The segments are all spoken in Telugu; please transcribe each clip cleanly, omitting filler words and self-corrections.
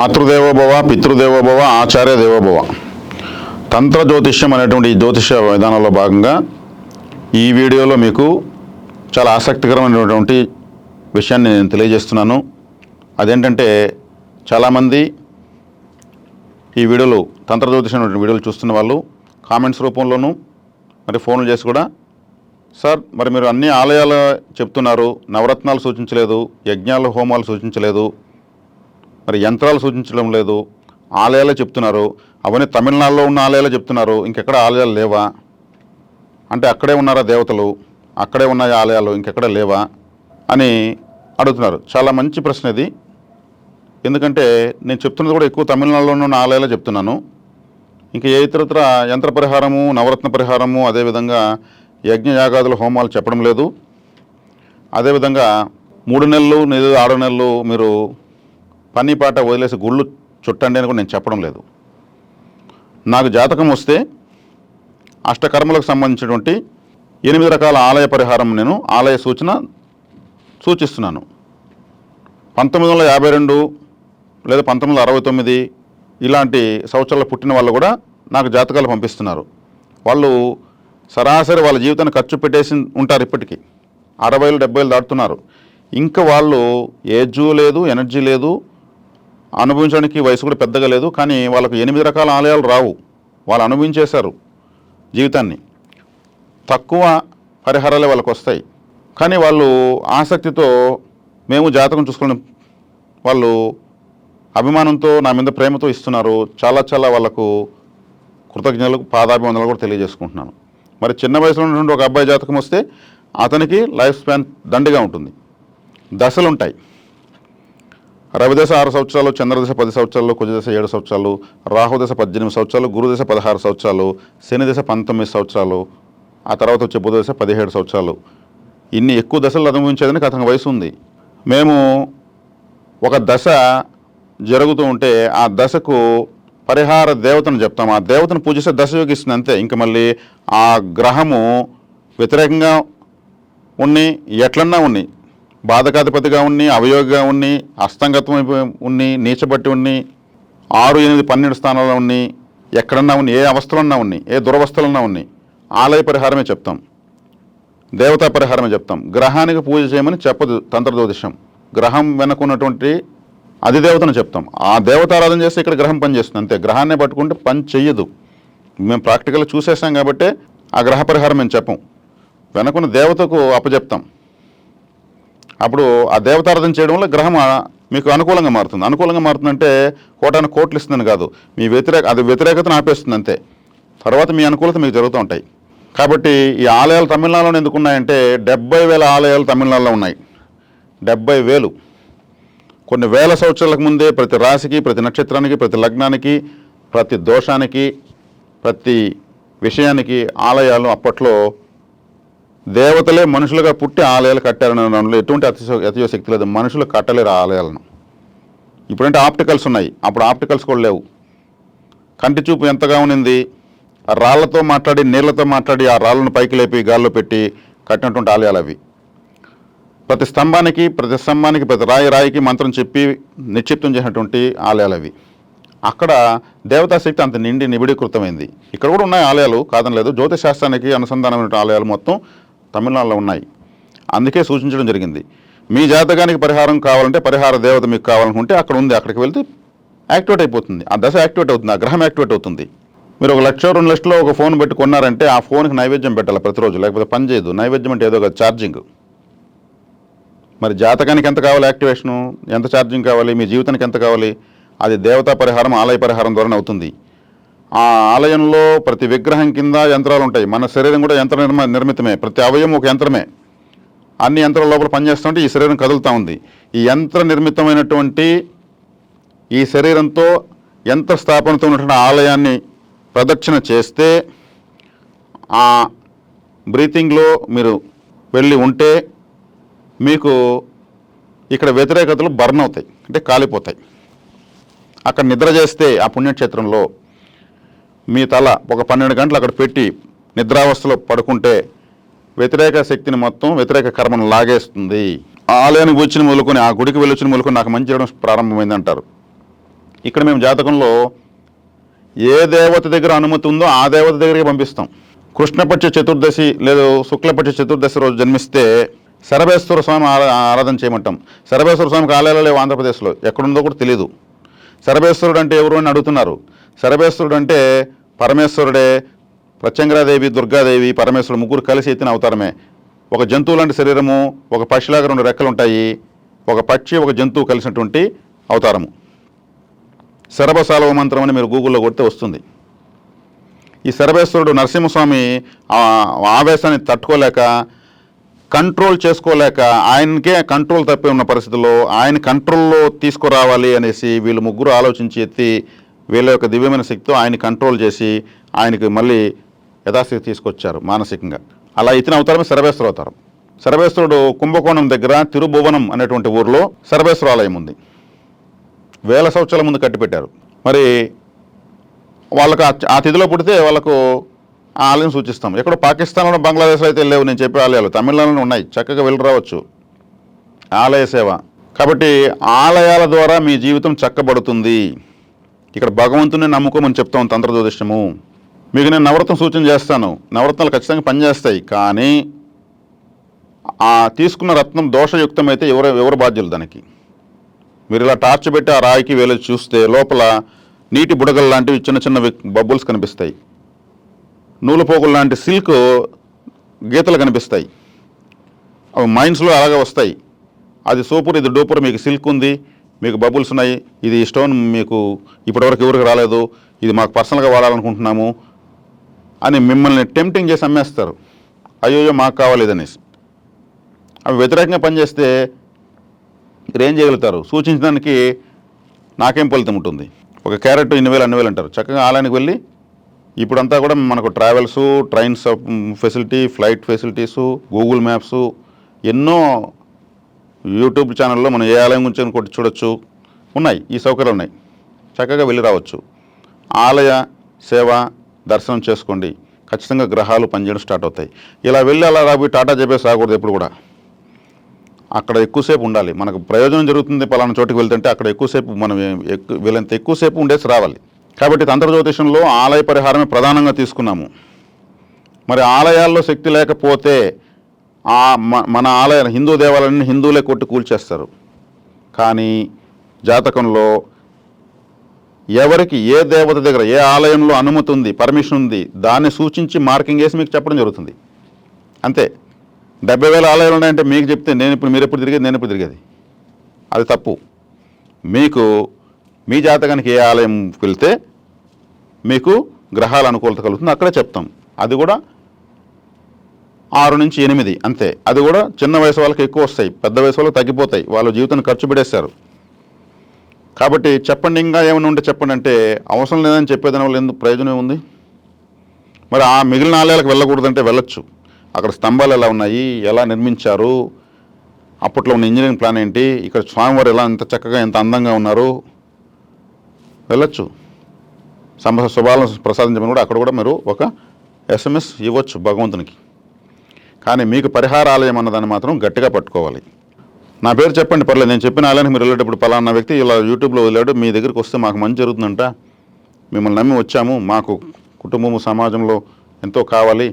మాతృదేవోభవ, పితృదేవోభవ, ఆచార్య దేవోభవ. తంత్ర జ్యోతిష్యం అనేటువంటి ఈ జ్యోతిష విధానంలో భాగంగా ఈ వీడియోలో మీకు చాలా ఆసక్తికరమైనటువంటి విషయాన్ని నేను తెలియజేస్తున్నాను. అదేంటంటే చాలామంది ఈ వీడియోలు తంత్ర జ్యోతిషం వీడియోలు చూస్తున్న వాళ్ళు కామెంట్స్ రూపంలోనూ మరి ఫోన్లు చేసి కూడా, సార్ మరి మీరు అన్ని ఆలయాలు చెప్తున్నారు, నవరత్నాలు సూచించలేదు, యజ్ఞాలు హోమాలు సూచించలేదు, మరి యంత్రాలు సూచించడం లేదు, ఆలయాలే చెప్తున్నారు, అవన్నీ తమిళనాడులో ఉన్న ఆలయాలే చెప్తున్నారు, ఇంకెక్కడ ఆలయాలు లేవా అంటే అక్కడే ఉన్నారా దేవతలు, అక్కడే ఉన్నాయి ఆలయాలు, ఇంకెక్కడ లేవా అని అడుగుతున్నారు. చాలా మంచి ప్రశ్న ఇది. ఎందుకంటే నేను చెప్తున్నది కూడా ఎక్కువ తమిళనాడులో ఉన్న ఆలయాలే చెప్తున్నాను. ఇంకా ఏ ఇతరత్ర యంత్ర పరిహారము, నవరత్న పరిహారము, అదేవిధంగా యజ్ఞయాగాదుల హోమాలు చెప్పడం లేదు. అదేవిధంగా 3 నెలలు 6 నెలలు మీరు పని పాట వదిలేసి గుళ్ళు చుట్టండి అని కూడా నేను చెప్పడం లేదు. నాకు జాతకం వస్తే అష్టకర్మలకు సంబంధించినటువంటి 8 రకాల ఆలయ పరిహారం నేను ఆలయ సూచిస్తున్నాను. 1952 లేదా 1969 ఇలాంటి సంవత్సరాలు పుట్టిన వాళ్ళు కూడా నాకు జాతకాలు పంపిస్తున్నారు. వాళ్ళు సరాసరి వాళ్ళ జీవితాన్ని ఖర్చు పెట్టేసి ఉంటారు. ఇప్పటికీ 60 70 దాటుతున్నారు. ఇంకా వాళ్ళు ఏజు లేదు, ఎనర్జీ లేదు, అనుభవించడానికి వయసు కూడా పెద్దగా లేదు. కానీ వాళ్ళకు 8 రకాల ఆలయాలు రావు. వాళ్ళు అనుభవించేశారు జీవితాన్ని. తక్కువ పరిహారాలే వాళ్ళకు వస్తాయి. కానీ వాళ్ళు ఆసక్తితో మేము జాతకం చూసుకుని వాళ్ళు అభిమానంతో నా మీద ప్రేమతో ఇస్తున్నారు. చాలా వాళ్ళకు కృతజ్ఞతలకు పాదాభివందనలు కూడా తెలియజేసుకుంటున్నాను. మరి చిన్న వయసులో ఉన్నటువంటి ఒక అబ్బాయి జాతకం వస్తే అతనికి లైఫ్ స్పాన్ దండిగా ఉంటుంది. దశలు ఉంటాయి. రవిదశ 6 సంవత్సరాలు, చంద్రదశ 10 సంవత్సరాలు, కుజదశ 7 సంవత్సరాలు, రాహుదశ 18 సంవత్సరాలు, గురుదశ 16 సంవత్సరాలు, శనిదశ 19 సంవత్సరాలు, ఆ తర్వాత వచ్చే బుధదశ 17 సంవత్సరాలు. ఇన్ని ఎక్కువ దశలు అనుభవించేదానికి అతనికి వయసు ఉంది. మేము ఒక దశ జరుగుతూ ఉంటే ఆ దశకు పరిహార దేవతను చెప్తాం. ఆ దేవతను పూజిస్తే దశ యోగిస్తుంది అంతే. ఇంకా మళ్ళీ ఆ గ్రహము వ్యతిరేకంగా ఉన్ని, ఎట్లన్నా ఉన్ని, బాధకాధిపతిగా ఉన్ని, అవయోగిగా ఉన్ని, అస్తంగత్వం ఉన్ని, నీచబట్టి ఉన్ని, 6, 8, 12 స్థానాల్లో ఉన్ని, ఎక్కడన్నా ఉన్ని, ఏ అవస్థలున్నా ఉన్ని, ఏ దురవస్థలున్నా ఉన్ని, ఆలయ పరిహారమే చెప్తాం, దేవతా పరిహారమే చెప్తాం. గ్రహానికి పూజ చేయమని చెప్పదు తంత్ర జ్యోతిషం. గ్రహం వెనుకున్నటువంటి అధిదేవతను చెప్తాం. ఆ దేవతారాధన చేస్తే ఇక్కడ గ్రహం పనిచేస్తుంది అంతే. గ్రహాన్నే పట్టుకుంటే పని చెయ్యదు. మేము ప్రాక్టికల్గా చూసేసాం కాబట్టి ఆ గ్రహ పరిహారం మేము చెప్పం. వెనుకున్న దేవతకు అప్పచెప్తాం. అప్పుడు ఆ దేవతారాధన చేయడం వల్ల గ్రహం మీకు అనుకూలంగా మారుతుంది. అనుకూలంగా మారుతుందంటే కోట్లు ఇస్తుందని కాదు, మీ వ్యతిరేకతను ఆపేస్తుంది అంతే. తర్వాత మీ అనుకూలత మీకు జరుగుతూ ఉంటాయి. కాబట్టి ఈ ఆలయాలు తమిళనాడులో ఎందుకు ఉన్నాయంటే 70,000 ఆలయాలు తమిళనాడులో ఉన్నాయి. 70,000. కొన్ని వేల సంవత్సరాలకు ముందే ప్రతి రాశికి, ప్రతి నక్షత్రానికి, ప్రతి లగ్నానికి, ప్రతి దోషానికి, ప్రతి విషయానికి ఆలయాలు అప్పట్లో దేవతలే మనుషులుగా పుట్టి ఆలయాలు కట్టారనే దానిలో ఎటువంటి అతిశక్తి లేదు. మనుషులు కట్టలేరు ఆలయాలను. ఇప్పుడంటే ఆప్టికల్స్ ఉన్నాయి, అప్పుడు ఆప్టికల్స్ కూడా లేవు. కంటి చూపు ఎంతగా ఉన్నింది. ఆ రాళ్లతో మాట్లాడి, నీళ్లతో మాట్లాడి, ఆ రాళ్ళను పైకి లేపి గాల్లో పెట్టి కట్టినటువంటి ఆలయాలు అవి. ప్రతి స్తంభానికి, ప్రతి రాయికి మంత్రం చెప్పి నిక్షిప్తం చేసినటువంటి ఆలయాలు అవి. అక్కడ దేవతాశక్తి అంత నిబిడీకృతమైంది. ఇక్కడ కూడా ఉన్నాయి ఆలయాలు, కాదనలేదు. జ్యోతిష్ శాస్త్రానికి అనుసంధానమైన ఆలయాలు మొత్తం తమిళనాడులో ఉన్నాయి. అందుకే సూచించడం జరిగింది. మీ జాతకానికి పరిహారం కావాలంటే, పరిహార దేవత మీకు కావాలనుకుంటే అక్కడ ఉంది. అక్కడికి వెళ్తే యాక్టివేట్ అయిపోతుంది. ఆ దశ యాక్టివేట్ అవుతుంది, ఆ గ్రహం యాక్టివేట్ అవుతుంది. మీరు 1 లక్ష 2 లక్షలో ఒక ఫోన్ పెట్టి కొన్నారంటే ఆ ఫోన్కి నైవేద్యం పెట్టాలి ప్రతిరోజు, లేకపోతే పని చేయదు. నైవేద్యం అంటే ఏదో కాదు, ఛార్జింగ్. మరి జాతకానికి ఎంత కావాలి యాక్టివేషను, ఎంత ఛార్జింగ్ కావాలి, మీ జీవితానికి ఎంత కావాలి, అది దేవతా పరిహారం, ఆలయ పరిహారం ద్వారానే అవుతుంది. ఆ ఆలయంలో ప్రతి విగ్రహం కింద యంత్రాలు ఉంటాయి. మన శరీరం కూడా యంత్ర నిర్మితమే. ప్రతి అవయవం ఒక యంత్రమే. అన్ని యంత్రాల లోపల పనిచేస్తుంటే ఈ శరీరం కదులుతూ ఉంది. ఈ యంత్ర నిర్మితమైనటువంటి ఈ శరీరంతో యంత్ర స్థాపనతో ఉన్నటువంటి ఆలయాన్ని ప్రదక్షిణ చేస్తే, ఆ బ్రీతింగ్లో మీరు వెళ్ళి ఉంటే మీకు ఇక్కడ వ్యతిరేకతలు బర్న్ అవుతాయి, అంటే కాలిపోతాయి. అక్కడ నిద్ర చేస్తే ఆ పుణ్యక్షేత్రంలో మీ తల ఒక 12 గంటలు అక్కడ పెట్టి నిద్రావస్థలో పడుకుంటే వ్యతిరేక శక్తిని మొత్తం, వ్యతిరేక కర్మను లాగేస్తుంది. ఆ ఆలయానికి వచ్చిన మొదలుకొని, ఆ గుడికి వెళ్ళొచ్చిన మొదలుకొని నాకు మంచి చేయడం ప్రారంభమైంది అంటారు. ఇక్కడ మేము జాతకంలో ఏ దేవత దగ్గర అనుమతి ఉందో ఆ దేవత దగ్గరికి పంపిస్తాం. కృష్ణపక్ష చతుర్దశి లేదా శుక్లపక్ష చతుర్దశి రోజు జన్మిస్తే శరభేశ్వర స్వామి ఆరాధన చేయమంటాం. శరభేశ్వర స్వామికి ఆలయాలు లేవు ఆంధ్రప్రదేశ్లో, ఎక్కడుందో కూడా తెలియదు. శరభేశ్వరుడు అంటే ఎవరు అని అడుగుతున్నారు. శరభేశ్వరుడు అంటే పరమేశ్వరుడే, ప్రత్యంగరాదేవి, దుర్గాదేవి, పరమేశ్వరుడు ముగ్గురు కలిసి ఎత్తిన అవతారమే. ఒక జంతువు లాంటి శరీరము, ఒక పక్షిలాగా 2 రెక్కలు ఉంటాయి. ఒక పక్షి ఒక జంతువు కలిసినటువంటి అవతారము. శరభసాలవ మంత్రం అని మీరు గూగుల్లో కొడితే వస్తుంది. ఈ శరభేశ్వరుడు నరసింహస్వామి ఆవేశాన్ని తట్టుకోలేక, కంట్రోల్ చేసుకోలేక, ఆయనకే కంట్రోల్ తప్పి ఉన్న పరిస్థితుల్లో ఆయన కంట్రోల్లో తీసుకురావాలి అనేసి వీళ్ళు ముగ్గురు ఆలోచించి ఎత్తి వీళ్ళ యొక్క దివ్యమైన శక్తితో ఆయన కంట్రోల్ చేసి ఆయనకి మళ్ళీ యథాస్థితి తీసుకొచ్చారు మానసికంగా. అలా ఎత్తిన అవతారమే శరభేశ్వర అవతారం. శరభేశ్వరుడు కుంభకోణం దగ్గర తిరుభువనం అనేటువంటి ఊరిలో శరభేశ్వర ఆలయం ఉంది. 1000 సంవత్సరాల ముందు కట్టిపెట్టారు. మరి వాళ్ళకు ఆ తిథిలో పుడితే వాళ్ళకు ఆ ఆలయం సూచిస్తాం. ఎక్కడో పాకిస్తాన్లో, బంగ్లాదేశ్లో అయితే లేవు నేను చెప్పే ఆలయాలు, తమిళనాడులో ఉన్నాయి, చక్కగా వెళ్ళి రావచ్చు. ఆలయ సేవ. కాబట్టి ఆలయాల ద్వారా మీ జీవితం చక్కబడుతుంది. ఇక్కడ భగవంతుని నమ్ముకోమని చెప్తాం తంత్ర జ్యోతిష్యము. మీకు నేను నవరత్నం సూచన చేస్తాను, నవరత్నాలు ఖచ్చితంగా పనిచేస్తాయి. కానీ ఆ తీసుకున్న రత్నం దోషయుక్తమైతే ఎవరు బాధ్యులు దానికి? మీరు ఇలా టార్చ్ పెట్టి ఆ రాయికి వేలు చూస్తే లోపల నీటి బుడగలు లాంటివి చిన్న చిన్న బబుల్స్ కనిపిస్తాయి. నూలుపోగులు లాంటి సిల్క్ గీతలు కనిపిస్తాయి. అవి మైండ్స్లో అలాగే వస్తాయి. అది సూపర్, ఇది డూపర్, మీకు సిల్క్ ఉంది, మీకు బబుల్స్ ఉన్నాయి, ఇది స్టోన్ మీకు ఇప్పటివరకు ఎవరికి రాలేదు, ఇది మాకు పర్సనల్గా వాడాలనుకుంటున్నాము అని మిమ్మల్ని టెంప్టింగ్ చేసి అమ్మేస్తారు. అయ్యో మాకు కావాలి ఇదనేసి. అవి వ్యతిరేకంగా పనిచేస్తే మీరు ఏం చేయగలుగుతారు? సూచించడానికి నాకేం ఫలితం ఉంటుంది? ఒక క్యారెట్ 2,000 అన్ని వేలు అంటారు. చక్కగా ఆలయానికి వెళ్ళి ఇప్పుడంతా కూడా మనకు travels, trains facility, flight facilities, Google maps, ఎన్నో యూట్యూబ్ ఛానల్లో మనం ఏ ఆలయం గురించి కొట్టి చూడొచ్చు, ఉన్నాయి. ఈ సౌకర్యాలు ఉన్నాయి. చక్కగా వెళ్ళి రావచ్చు. ఆలయ సేవ దర్శనం చేసుకోండి. ఖచ్చితంగా గ్రహాలు పనిచేయడం స్టార్ట్ అవుతాయి. ఇలా వెళ్ళి అలా రాబోయి టాటా చెప్పేసి రాకూడదు ఎప్పుడు కూడా. అక్కడ ఎక్కువసేపు ఉండాలి. మనకు ప్రయోజనం జరుగుతుంది పలానా చోటుకి వెళ్తుంటే అక్కడ ఎక్కువసేపు మనం వీళ్ళంత ఎక్కువసేపు ఉండేసి రావాలి. కాబట్టి తంత్ర జ్యోతిషంలో ఆలయ పరిహారమే ప్రధానంగా తీసుకున్నాము. మరి ఆలయాల్లో శక్తి లేకపోతే మన ఆలయాలు, హిందూ దేవాలయాన్ని హిందువులే కొట్టి కూల్చేస్తారు. కానీ జాతకంలో ఎవరికి ఏ దేవత దగ్గర ఏ ఆలయంలో అనుమతి ఉంది, పర్మిషన్ ఉంది, దాన్ని సూచించి మార్కింగ్ వేసి మీకు చెప్పడం జరుగుతుంది. అంతే. 70,000 ఆలయాలు ఉన్నాయంటే మీకు చెప్తే మీరు ఎప్పుడు తిరిగేది, నేను ఎప్పుడు తిరిగేది? అది తప్పు. మీకు మీ జాతకానికి ఏ ఆలయం వెళ్తే మీకు గ్రహాల అనుకూలత కలుగుతుంది అక్కడే చెప్తాం. అది కూడా 6 నుంచి 8 అంతే. అది కూడా చిన్న వయసు వాళ్ళకి ఎక్కువ వస్తాయి, పెద్ద వయసు వాళ్ళకి తగ్గిపోతాయి. వాళ్ళ జీవితాన్ని ఖర్చు పెట్టేశారు. కాబట్టి చెప్పండి, ఇంకా ఏమైనా ఉంటే చెప్పండి అంటే అవసరం లేదని చెప్పేదాని వల్ల ఎందుకు ప్రయోజనం ఉంది? మరి ఆ మిగిలిన ఆలయాలకు వెళ్ళకూడదంటే వెళ్ళొచ్చు. అక్కడ స్తంభాలు ఎలా ఉన్నాయి, ఎలా నిర్మించారు, అప్పట్లో ఉన్న ఇంజనీరింగ్ ప్లాన్ ఏంటి, ఇక్కడ స్వామివారు ఎలా ఎంత చక్కగా ఎంత అందంగా ఉన్నారు, వెళ్ళొచ్చు. శుభాలను ప్రసాదించమని కూడా అక్కడ కూడా మీరు ఒక SMS ఇవ్వచ్చు భగవంతునికి. కానీ మీకు పరిహార ఆలయం అన్నదాన్ని మాత్రం గట్టిగా పట్టుకోవాలి. నా పేరు చెప్పండి పర్లేదు, నేను చెప్పిన ఆలయానికి మీరు వెళ్ళేటప్పుడు పలానా వ్యక్తి ఇలా యూట్యూబ్లో వదిలాడు, మీ దగ్గరికి వస్తే మాకు మంచి జరుగుతుందంట, మిమ్మల్ని నమ్మి వచ్చాము, మాకు కుటుంబము సమాజంలో ఎంతో కావాలి,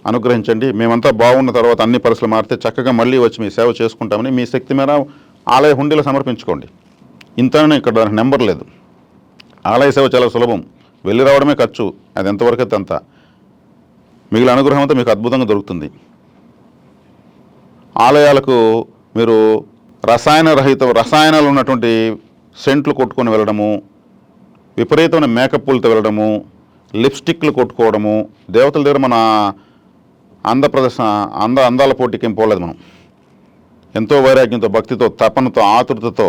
అనుగ్రహించండి, మేమంతా బాగున్న తర్వాత అన్ని పరిస్థితులు మారితే చక్కగా మళ్ళీ వచ్చి మీ సేవ చేసుకుంటామని మీ శక్తి మేర ఆలయ హుండీలో సమర్పించుకోండి. ఇంతనే, ఇక్కడ దానికి నెంబర్ లేదు. ఆలయ సేవ చాలా సులభం, వెళ్ళి రావడమే ఖర్చు, అది ఎంతవరకు అయితే అంత. మిగిలిన అనుగ్రహం అంతా మీకు అద్భుతంగా దొరుకుతుంది. ఆలయాలకు మీరు రసాయనాలు ఉన్నటువంటి సెంట్లు కొట్టుకొని వెళ్ళడము, విపరీతమైన మేకప్పులతో వెళ్ళడము, లిప్స్టిక్లు కొట్టుకోవడము, దేవతల దగ్గర మన ఆంధ్రప్రదేశ్ అందాల పోటీకి ఏం పోలేదు. మనం ఎంతో వైరాగ్యంతో, భక్తితో, తపనతో, ఆతృతతో,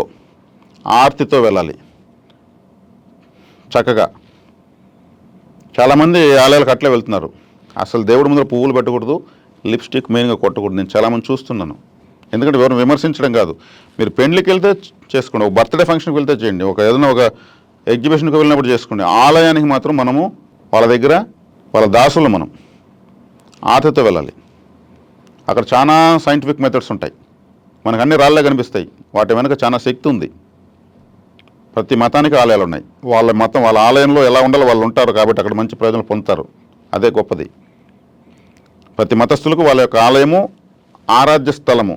ఆర్తితో వెళ్ళాలి. చక్కగా చాలామంది ఆలయాలకు అట్లే వెళ్తున్నారు. అసలు దేవుడి ముందర పువ్వులు పెట్టకూడదు, లిప్స్టిక్ మెయిన్గా కొట్టకూడదు. నేను చాలామంది చూస్తున్నాను. ఎందుకంటే ఎవరు విమర్శించడం కాదు, మీరు పెళ్లికి వెళ్తే చేసుకోండి, ఒక బర్త్డే ఫంక్షన్కి వెళ్తే చేయండి, ఏదైనా ఒక ఎగ్జిబిషన్కి వెళ్ళినప్పుడు చేసుకోండి. ఆలయానికి మాత్రం మనము వాళ్ళ దగ్గర వాళ్ళ దాసులు మనం ఆతతో వెళ్ళాలి. అక్కడ చాలా సైంటిఫిక్ మెథడ్స్ ఉంటాయి, మనకు అన్ని రాళ్ళే కనిపిస్తాయి, వాటి వెనక చాలా శక్తి ఉంది. ప్రతి మతానికి ఆలయాలు ఉన్నాయి. వాళ్ళ మతం వాళ్ళ ఆలయంలో ఎలా ఉండాలో వాళ్ళు ఉంటారు కాబట్టి అక్కడ మంచి ప్రయోజనం పొందుతారు. అదే గొప్పది. ప్రతి మతస్థులకు వాళ్ళ యొక్క ఆలయము ఆరాధ్య స్థలము.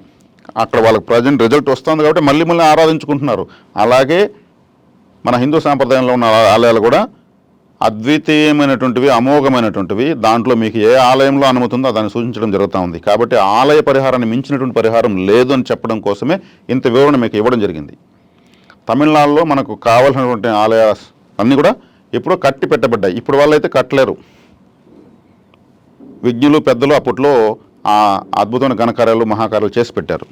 అక్కడ వాళ్ళకి ప్రజెంట్ రిజల్ట్ వస్తుంది కాబట్టి మళ్ళీ మళ్ళీ ఆరాధించుకుంటున్నారు. అలాగే మన హిందూ సాంప్రదాయంలో ఉన్న ఆలయాలు కూడా అద్వితీయమైనటువంటివి, అమోఘమైనటువంటివి. దాంట్లో మీకు ఏ ఆలయంలో అనుమతి ఉందో దాన్ని సూచించడం జరుగుతూ ఉంది. కాబట్టి ఆలయ పరిహారాన్ని మించినటువంటి పరిహారం లేదు అని చెప్పడం కోసమే ఇంత వివరణ మీకు ఇవ్వడం జరిగింది. తమిళనాడులో మనకు కావాల్సినటువంటి ఆలయ అన్నీ కూడా ఎప్పుడో కట్టి పెట్టబడ్డాయి. ఇప్పుడు వాళ్ళైతే కట్టలేరు. విజ్ఞులు పెద్దలు అప్పట్లో ఆ అద్భుతమైన ఘనకార్యాలు, మహాకార్యాలు చేసి పెట్టారు.